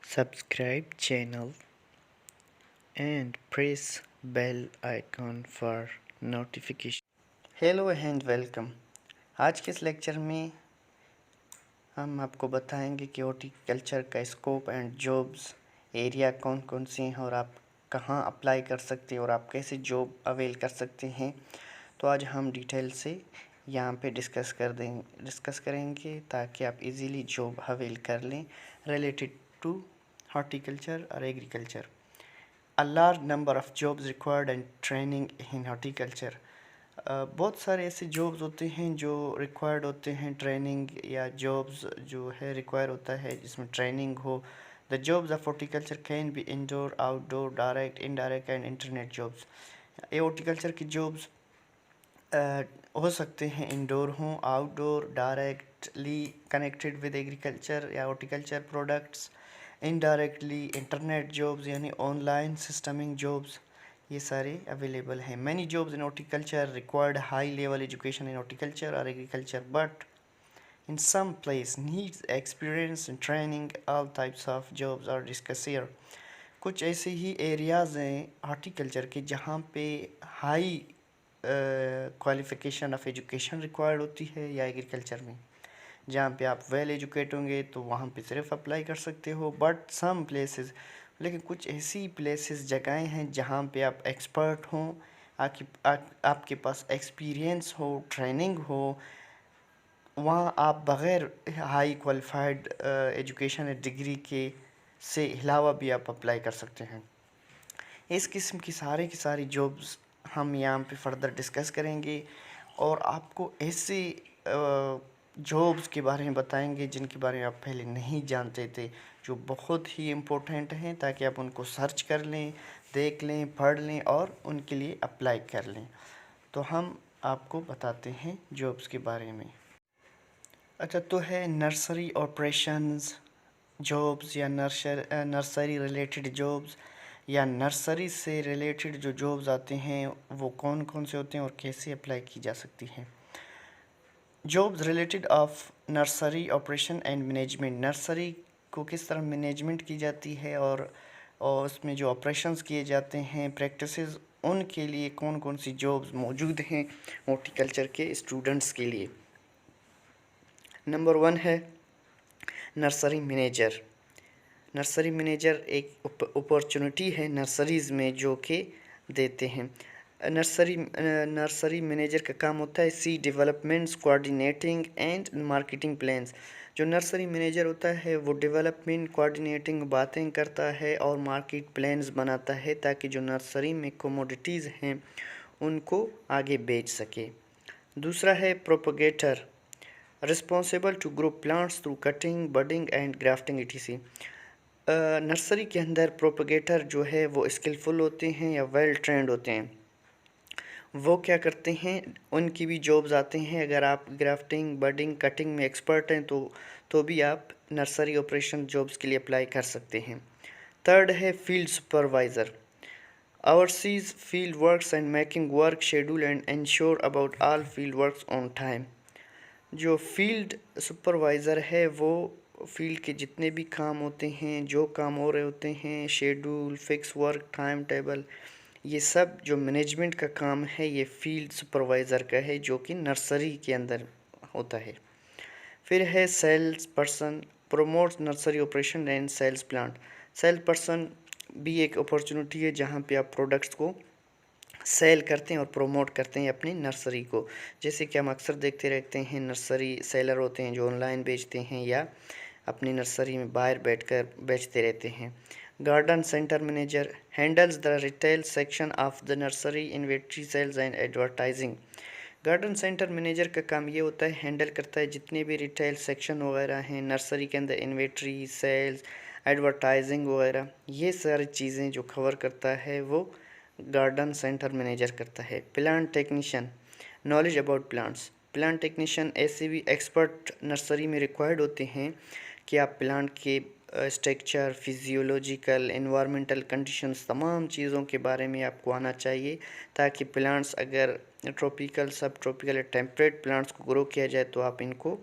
subscribe channel and press bell icon for notification। Hello and welcome. आज के इस lecture में हम आपको बताएंगे कि हॉर्टिकल्चर का स्कोप एंड जॉब्स एरिया कौन कौन से हैं और आप कहाँ अप्लाई कर सकते हैं और आप कैसे जॉब अवेल कर सकते हैं। तो आज हम डिटेल से यहाँ पे डिस्कस करेंगे ताकि आप इजीली जॉब अवेल कर लें रिलेटेड टू हॉर्टिकल्चर और agriculture. A large number of jobs required and training in horticulture। बहुत सारे ऐसे जॉब्स होते हैं जो रिक्वायर्ड होते हैं, ट्रेनिंग या जॉब्स जो है रिक्वायर होता है जिसमें ट्रेनिंग हो। The jobs of horticulture can be indoor, outdoor, direct, indirect and internet jobs. ये हॉर्टिकल्चर की जॉब्स हो सकते हैं इंडोर हों, outdoor, directly connected with agriculture या horticulture products, indirectly internet jobs यानी ऑनलाइन सिस्टमिंग जॉब्स, ये सारे अवेलेबल हैं। Many jobs in horticulture required high level education in horticulture और agriculture, but in some place needs experience and training। all types of jobs are discussed here। कुछ ऐसे ही areas हैं horticulture के जहाँ पे high qualification of education required होती है, या एग्रीकल्चर में जहाँ पे आप वेल एजुकेट होंगे तो वहाँ पे सिर्फ अप्लाई कर सकते हो। बट सम प्लेसेस, लेकिन कुछ ऐसी प्लेसेस जगहें हैं जहाँ पे आप एक्सपर्ट हों, आपके पास एक्सपीरियंस हो, ट्रेनिंग हो, वहाँ आप बग़ैर हाई क्वालिफाइड एजुकेशन डिग्री के से अलावा भी आप अप्लाई कर सकते हैं। इस किस्म की सारी जॉब्स हम यहाँ पे फर्दर डिस्कस करेंगे और आपको ऐसे जॉब्स के बारे में बताएंगे जिनके बारे में आप पहले नहीं जानते थे, जो बहुत ही इम्पोर्टेंट हैं, ताकि आप उनको सर्च कर लें, देख लें, पढ़ लें और उनके लिए अप्लाई कर लें। तो हम आपको बताते हैं जॉब्स के बारे में। अच्छा, तो है नर्सरी ऑपरेशंस जॉब्स या नर्सरी रिलेटेड जॉब्स, या नर्सरी से रिलेटेड जो जॉब्स आते हैं वो कौन कौन से होते हैं और कैसे अप्लाई की जा सकती हैं। Jobs related of nursery operation and management, nursery को किस तरह मैनेजमेंट की जाती है और उसमें जो ऑपरेशंस किए जाते हैं, प्रैक्टिसेस, उनके लिए कौन कौन सी जॉब्स मौजूद हैं हॉर्टिकल्चर के स्टूडेंट्स के लिए। नंबर 1 है नर्सरी मैनेजर। नर्सरी मैनेजर एक अपॉर्चुनिटी है नर्सरीज़ में जो कि देते हैं। नर्सरी मैनेजर का काम होता है सी developments, coordinating and marketing plans. जो नर्सरी मैनेजर होता है वो डेवलपमेंट, कोऑर्डिनेटिंग बातें करता है और मार्केट प्लान्स बनाता है ताकि जो नर्सरी में कमोडिटीज़ हैं उनको आगे बेच सके। दूसरा है propagator, responsible to grow plants through cutting, budding and grafting etc। Nursery के अंदर प्रोपगेटर जो है वो स्किलफुल होते हैं या वेल ट्रेंड होते हैं। वो क्या करते हैं, उनकी भी जॉब्स आते हैं। अगर आप ग्राफ्टिंग, बडिंग, कटिंग में एक्सपर्ट हैं तो भी आप नर्सरी ऑपरेशन जॉब्स के लिए अप्लाई कर सकते हैं। थर्ड है field supervisor, overseas field works and making work schedule and ensure about all field works on time. जो फील्ड सुपरवाइज़र है वो फील्ड के जितने भी काम होते हैं, जो काम हो रहे होते हैं, schedule, fix work, time table, ये सब जो मैनेजमेंट का काम है ये फील्ड सुपरवाइज़र का है, जो कि नर्सरी के अंदर होता है। फिर है sales person, promotes nursery operation and sales plant. Sale person भी एक अपॉर्चुनिटी है जहाँ पे आप प्रोडक्ट्स को सेल करते हैं और प्रोमोट करते हैं अपनी नर्सरी को। जैसे कि हम अक्सर देखते रहते हैं नर्सरी सेलर होते हैं जो ऑनलाइन बेचते हैं या अपनी नर्सरी में बाहर बैठकर बेचते रहते हैं। Garden centre manager handles the retail section of the nursery, inventory, sales and advertising. Garden centre manager का काम ये होता है, हैंडल करता है जितने भी रिटेल सेक्शन वगैरह हैं नर्सरी के अंदर, इन्वेंट्री, सेल्स, एडवर्टाइजिंग वगैरह, ये सारी चीज़ें जो कवर करता है वो गार्डन सेंटर मैनेजर करता है। Plant technician, knowledge about plants. Plant technician ऐसे भी एक्सपर्ट नर्सरी में रिक्वायर्ड होते हैं कि आप प्लांट के स्ट्रक्चर, फिजियोलॉजिकल, एनवायरमेंटल कंडीशंस, तमाम चीज़ों के बारे में आपको आना चाहिए ताकि प्लांट्स अगर ट्रॉपिकल, सब ट्रॉपिकल, टेम्परेट प्लांट्स को ग्रो किया जाए तो आप इनको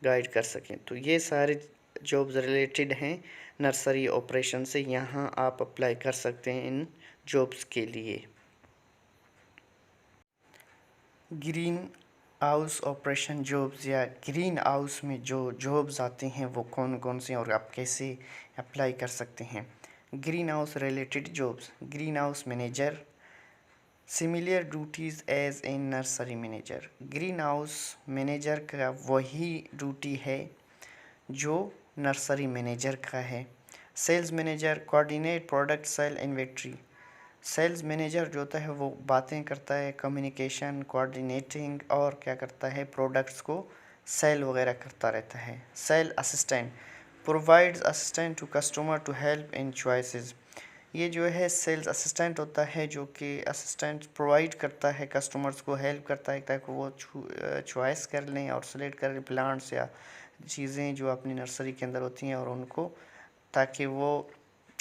गाइड कर सकें। तो ये सारे जॉब्स रिलेटेड हैं नर्सरी ऑपरेशन से, यहाँ आप अप्लाई कर सकते हैं इन जॉब्स के लिए। ग्रीन हाउस ऑपरेशन जॉब्स या ग्रीन हाउस में जो जॉब्स आते हैं वो कौन कौन से और आप कैसे अप्लाई कर सकते हैं। Greenhouse related jobs, greenhouse manager, similar duties as a nursery manager. Greenhouse manager का वही ड्यूटी है जो नर्सरी मैनेजर का है। Sales manager coordinate product sale inventory. Sales manager जो होता है वो बातें करता है, कम्युनिकेशन, कोऑर्डिनेटिंग और क्या करता है, प्रोडक्ट्स को सेल वगैरह करता रहता है। Sale assistant provides assistant to customer to help in choices. ये जो है सेल्स असिस्टेंट होता है जो कि असिस्टेंट प्रोवाइड करता है, कस्टमर्स को हेल्प करता है ताकि वो चॉइस कर लें और सेलेक्ट करें प्लांट्स या चीज़ें जो अपनी नर्सरी के अंदर होती हैं, और उनको ताकि वो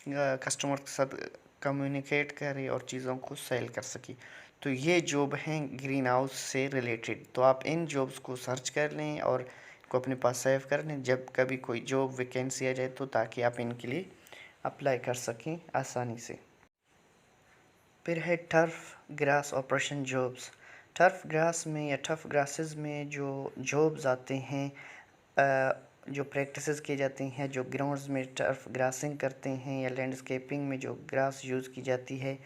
कस्टमर के साथ कम्युनिकेट करे और चीज़ों को सेल कर सके। तो ये जॉब हैं ग्रीन हाउस से रिलेटेड। तो आप इन जॉब्स को सर्च कर लें और को अपने पास सेव कर लें जब कभी कोई जॉब वैकेंसी आ जाए, तो ताकि आप इनके लिए अप्लाई कर सकें आसानी से। फिर है turf grass operation jobs. Turf grass में या टर्फ ग्रासेस में जो जॉब्स आते हैं, जो प्रैक्टिसेस किए जाते हैं, जो ग्राउंड्स में टर्फ ग्रासिंग करते हैं या लैंडस्केपिंग में जो ग्रास यूज़ की जाती है,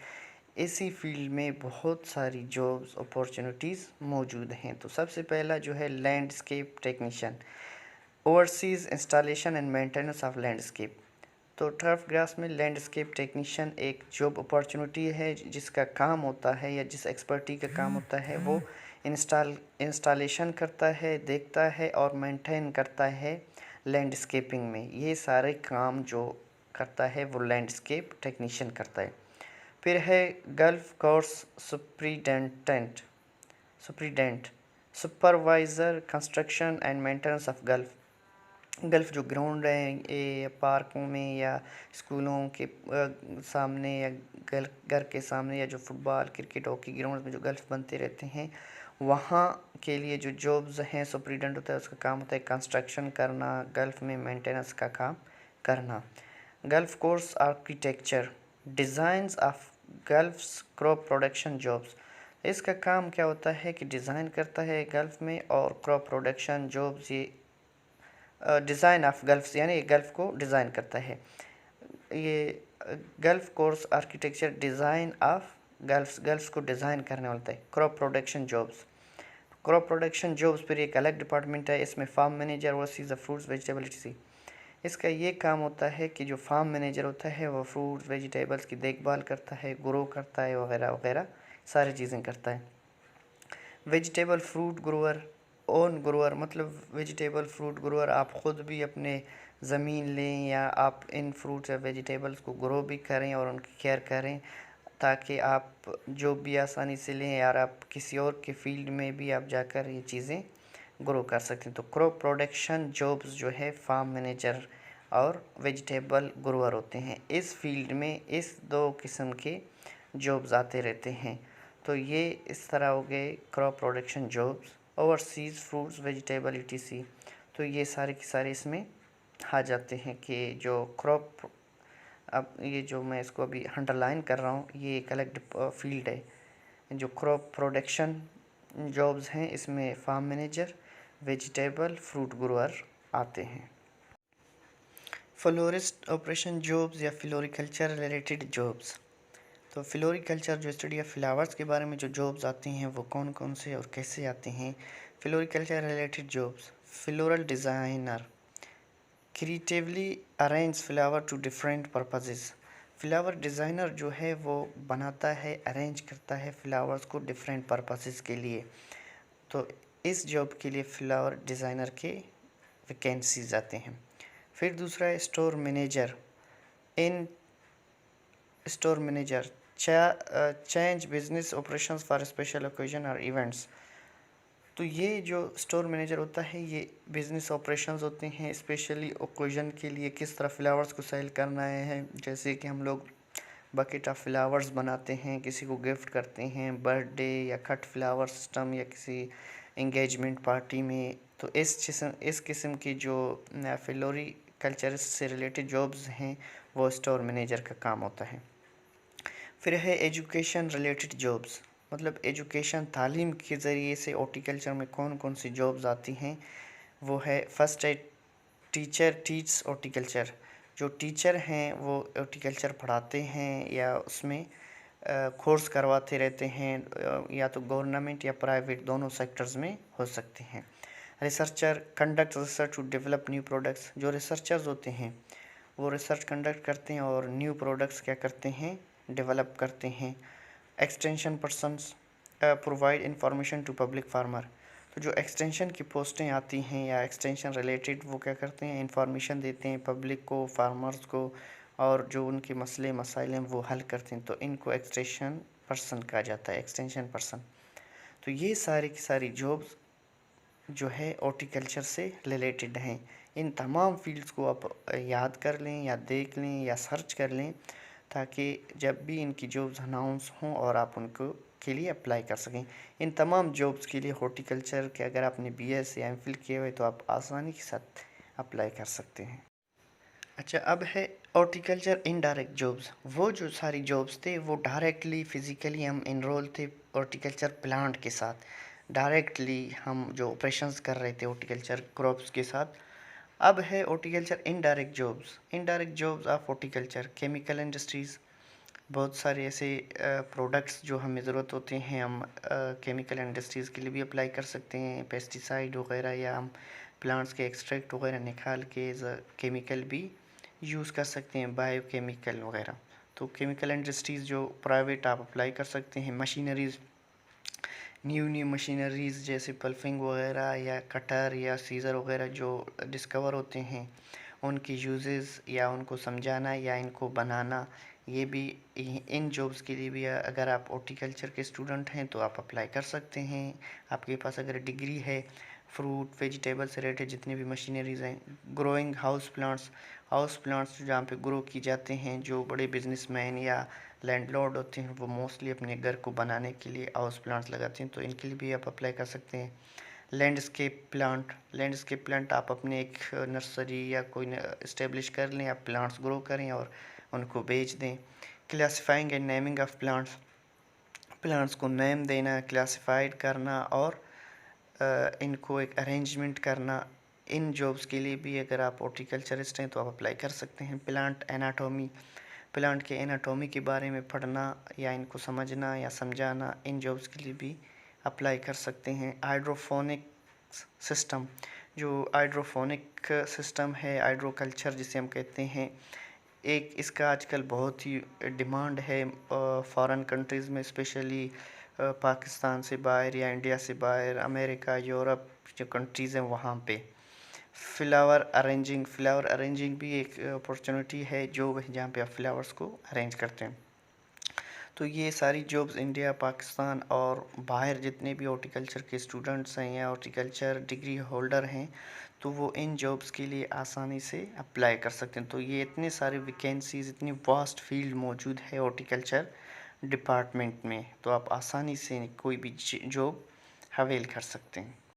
इसी फील्ड में बहुत सारी जॉब्स अपॉर्चुनिटीज़ मौजूद हैं। तो सबसे पहला जो है landscape technician, overseas installation and maintenance of landscape. तो टर्फ ग्रास में लैंडस्केप टेक्नीशियन एक जॉब अपॉर्चुनिटी है जिसका काम होता है या जिस एक्सपर्टी का काम होता है वो इंस्टॉलेशन करता है, देखता है और मेंटेन करता है लैंडस्केपिंग में। ये सारे काम जो करता है वो लैंडस्केप टेक्नीशियन करता है। फिर है gulf course superintendent supervisor construction and maintenance of gulf. Gulf जो ग्राउंड है ये पार्कों में या स्कूलों के सामने या घर के सामने या जो फुटबॉल क्रिकेट हॉकी ग्राउंड में जो गल्फ बनते रहते हैं, वहाँ के लिए जो जॉब्स हैं सुपरिटेंडेंट होता है उसका काम होता है कंस्ट्रक्शन करना, गल्फ में मेंटेनेंस का काम करना। Gulf course architecture designs of gulfs crop production jobs. इसका काम क्या होता है कि डिज़ाइन करता है गल्फ में और क्रॉप प्रोडक्शन जॉब्स, ये डिज़ाइन ऑफ गल्फ्स यानी गल्फ़ को डिज़ाइन करता है। ये gulf course architecture design of gulfs को डिज़ाइन करने वाला है। क्रॉप प्रोडक्शन जॉब्स फिर एक अलग डिपार्टमेंट है, इसमें farm manager oversees the fruits vegetable etc। इसका ये काम होता है कि जो फार्म मैनेजर होता है वो फ्रूट्स वेजिटेबल्स की देखभाल करता है, ग्रो करता है, वगैरह वगैरह सारी चीज़ें करता है। Vegetable fruit grower own grower मतलब वेजिटेबल फ्रूट ग्रोअर, आप ख़ुद भी अपने ज़मीन लें या आप इन फ्रूट्स या वेजिटेबल्स को ग्रो भी करें और उनकी केयर करें ताकि आप जो भी आसानी से लें यार आप किसी और के फील्ड में भी आप जाकर ये चीज़ें ग्रो कर सकते हैं। तो क्रॉप प्रोडक्शन जॉब्स जो है फार्म मैनेजर और वेजिटेबल ग्रोअर होते हैं। इस फील्ड में इस दो किस्म के जॉब्स आते रहते हैं। तो ये इस तरह हो गए crop production jobs, overseas fruits vegetable etc। तो ये सारे के सारे इसमें आ जाते हैं कि जो क्रॉप, अब ये जो मैं इसको अभी अंडरलाइन कर रहा हूँ ये एक अलग फील्ड है। जो क्रॉप प्रोडक्शन जॉब्स हैं इसमें farm manager, vegetable, fruit grower आते हैं। फ्लोरिस्ट ऑपरेशन जॉब्स या फ्लोरिकल्चर रिलेटेड जॉब्स। तो फ्लोरिकल्चर जो स्टडी ऑफ फ्लावर्स के बारे में जो जॉब्स आती हैं वो कौन कौन से और कैसे आते हैं। Floriculture related jobs, floral designer creatively arrange flower to different purposes. Flower designer जो है वो बनाता है, अरेंज करता है फ्लावर्स को डिफरेंट पर्पसेस के लिए। तो इस जॉब के लिए फ्लावर डिज़ाइनर के वैकेंसीज आते हैं। फिर दूसरा है store manager. In store manager change business operations for special occasion और इवेंट्स। तो ये जो स्टोर मैनेजर होता है ये बिज़नेस ऑपरेशंस होते हैं स्पेशली ओकेजन के लिए, किस तरह फ्लावर्स को सेल करना है। जैसे कि हम लोग बकेट ऑफ फ्लावर्स बनाते हैं, किसी को गिफ्ट करते हैं बर्थडे या कट फ्लावर सिस्टम या किसी एंगेजमेंट पार्टी में। तो इस किस्म की जो फ्लोरी हॉर्टिकल्चर से रिलेटेड जॉब्स हैं वो स्टोर मैनेजर का काम होता है। फिर है एजुकेशन रिलेटेड जॉब्स, मतलब एजुकेशन तालीम के ज़रिए से हॉर्टिकल्चर में कौन कौन सी जॉब्स आती हैं। वो है फर्स्ट है टीचर टीच हॉर्टिकल्चर। जो टीचर हैं वो हॉर्टिकल्चर पढ़ाते हैं या उसमें कोर्स करवाते रहते हैं, या तो गवर्नमेंट या प्राइवेट दोनों सेक्टर्स में हो सकते हैं। Researcher conduct research to develop new products. जो रिसर्चर्स होते हैं वो रिसर्च कंडक्ट करते हैं और न्यू प्रोडक्ट्स क्या करते हैं, डेवलप करते हैं। Extension persons provide information to public farmer. तो जो एक्सटेंशन की पोस्टें आती हैं या एक्सटेंशन रिलेटेड वो क्या करते हैं, इंफॉर्मेशन देते हैं पब्लिक को, फार्मर्स को, और जो उनके मसले मसाइल हैं वो हल करते हैं। तो इनको एक्सटेंशन पर्सन कहा जाता है, एक्सटेंशन पर्सन। तो ये सारी की सारी जॉब्स जो है हॉर्टिकल्चर से रिलेटेड हैं। इन तमाम फील्ड्स को आप याद कर लें या देख लें या सर्च कर लें, ताकि जब भी इनकी जॉब्स अनाउंस हों और आप उनको के लिए अप्लाई कर सकें। इन तमाम जॉब्स के लिए हॉर्टिकल्चर के अगर आपने बीएस या एमफिल किए हुए तो आप आसानी के साथ अप्लाई कर सकते हैं। अच्छा, अब है हॉर्टिकल्चर इनडायरेक्ट जॉब्स। वो जो सारी जॉब्स थे वो डायरेक्टली फिज़िकली हम इनरोल थे हॉर्टिकल्चर प्लांट के साथ, डायरेक्टली हम जो ऑपरेशंस कर रहे थे हॉर्टिकल्चर क्रॉप्स के साथ। अब है horticulture indirect jobs. Indirect jobs of horticulture, chemical industries, बहुत सारे ऐसे प्रोडक्ट्स जो हमें ज़रूरत होते हैं, हम केमिकल इंडस्ट्रीज़ के लिए भी अप्लाई कर सकते हैं, पेस्टिसाइड वगैरह, या हम प्लांट्स के एक्सट्रैक्ट वगैरह निकाल के केमिकल भी यूज़ कर सकते हैं, बायोकेमिकल वगैरह। तो केमिकल इंडस्ट्रीज़ जो प्राइवेट आप अप्लाई कर सकते हैं। मशीनरीज़, न्यू मशीनरीज़ जैसे पल्पिंग वगैरह या कटर या सीज़र वगैरह जो डिस्कवर होते हैं, उनकी यूजेस या उनको समझाना या इनको बनाना, ये भी इन जॉब्स के लिए भी अगर आप हॉर्टिकल्चर के स्टूडेंट हैं तो आप अप्लाई कर सकते हैं। आपके पास अगर डिग्री है, फ्रूट वेजिटेबल से रिलेटेड जितनी भी मशीनरीज़ हैं। ग्रोइंग हाउस प्लांट्स जहाँ पे ग्रो की जाते हैं, जो बड़े बिजनेसमैन या लैंडलॉर्ड होते हैं वो मोस्टली अपने घर को बनाने के लिए हाउस प्लांट्स लगाते हैं, तो इनके लिए भी आप अप्लाई कर सकते हैं। लैंडस्केप प्लांट आप अपने एक नर्सरी या कोई इस्टेब्लिश कर लें, आप प्लांट्स ग्रो करें और उनको बेच दें। Classifying and naming of plants को नेम देना, क्लासिफाइड करना और इनको एक अरेंजमेंट करना। इन जॉब्स के लिए भी अगर आप हॉर्टिकल्चरिस्ट हैं तो आप अप्लाई कर सकते हैं। प्लांट के एनाटॉमी के बारे में पढ़ना या इनको समझना या समझाना, इन जॉब्स के लिए भी अप्लाई कर सकते हैं। हाइड्रोफोनिक सिस्टम, जो हाइड्रोफोनिक सिस्टम है, हाइड्रोकल्चर जिसे हम कहते हैं, एक इसका आजकल बहुत ही डिमांड है फॉरेन कंट्रीज़ में, स्पेशली पाकिस्तान से बाहर या इंडिया से बाहर, अमेरिका, यूरोप जो कंट्रीज़ हैं वहाँ पे। फ्लावर अरेंजिंग भी एक अपॉर्चुनिटी है जो जहाँ पे आप फ्लावर्स को अरेंज करते हैं। तो ये सारी जॉब्स इंडिया, पाकिस्तान और बाहर जितने भी हॉर्टिकल्चर के स्टूडेंट्स हैं या हॉर्टिकल्चर डिग्री होल्डर हैं, तो वो इन जॉब्स के लिए आसानी से अप्लाई कर सकते हैं। तो ये इतने सारे वैकेंसीज़, इतनी वास्ट फील्ड मौजूद है हॉर्टिकल्चर डिपार्टमेंट में, तो आप आसानी से कोई भी जॉब अवेल कर सकते हैं।